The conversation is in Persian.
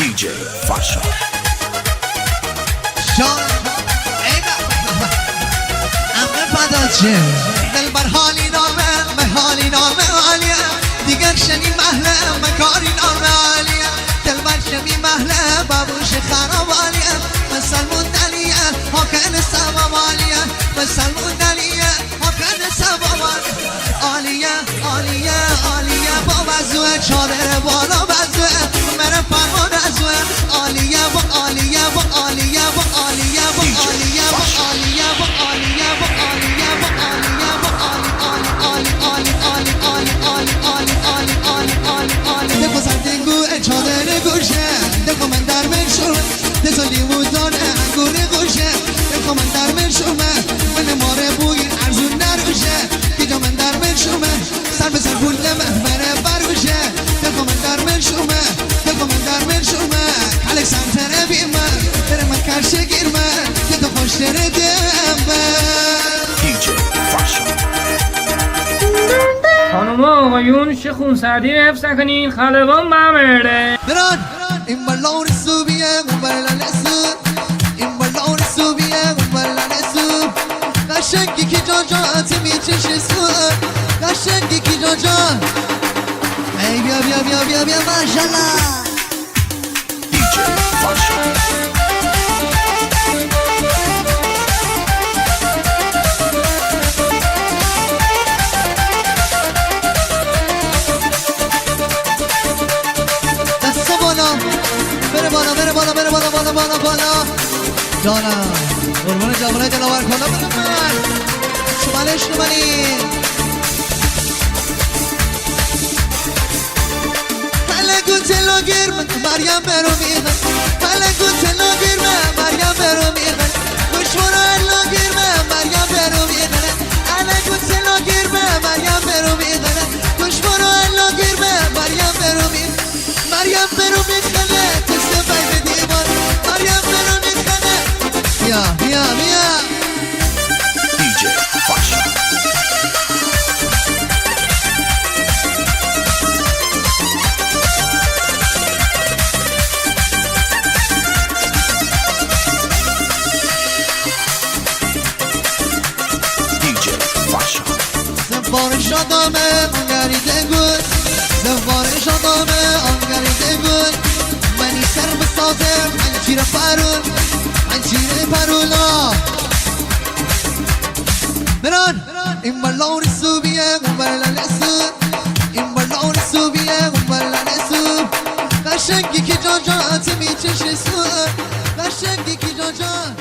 DJ Fasha شان ای بابا امه فداچه دل بر حالی نامه به حالی نامه عالیه دیگر شنی محله مکاری نامه عالیه دل بر شمی محله بابوش خراب عالیه مسلمون دلیه حاکن سباب عالیه مسلمون دلیه حاکن سباب عالیه عالیه عالیه با وضوه چادر بالا وضوه مره فرمان ازوه عالیه با عالیه با عالیه با عالیه با عالیه با عالیه با عالیه با عالیه با عالیه با عالی دکو سردنگو چادر گوشه دکو من در مرشومه دزا لیموزان انگور گوشه دکو من در مرشومه من ماره بوی ارزون نروشه دیجا من در مرشومه سر به سر پول محمره بروشه دکو من در مرشومه دکو من در مرشومه کلک سمتره بیمه دره من کرشه گیرمه که تو خوشتره دیمه DJ Fasha خانم آقایون چه خونسردی رو حفظ نکنین خلبان ممرده بران این بلون سوبیه اون بلن سوب این بلون سوبیه اون بلن سوب قشنگی که جان جان میچشه سوب قشنگی که جان جان ای بیا بیا بیا بیا بیا ماشالله DJ Fasha بره بالا بره بالا بره بالا بالا بالا بالا جانم قربان جوانه دلاور کلا بره من شمالش نمانی ملگو تلو گیرم مریم برو میخن ملگو تلو گیرم مریم برو میخن گوشورو الو گیرم مریم برو میخن ملگو تلو گیرم مریم برو میخن گوشورو الو گیرم مریم برو میخن مریم برو میخنه تست باید دیوان مریم برو میخنه بیا بیا بیا DJ Fasha DJ Fasha زفارش آدامه انگریده گود زفارش آدامه انگریده گود منی سر بسازم منچیر پرون منچیر پرولا بران این بلون سوبیه اون بلن سوب این بلون سوبیه اون بلن سوب قشنگی که جان جان میچشه سوب قشنگی که جان جان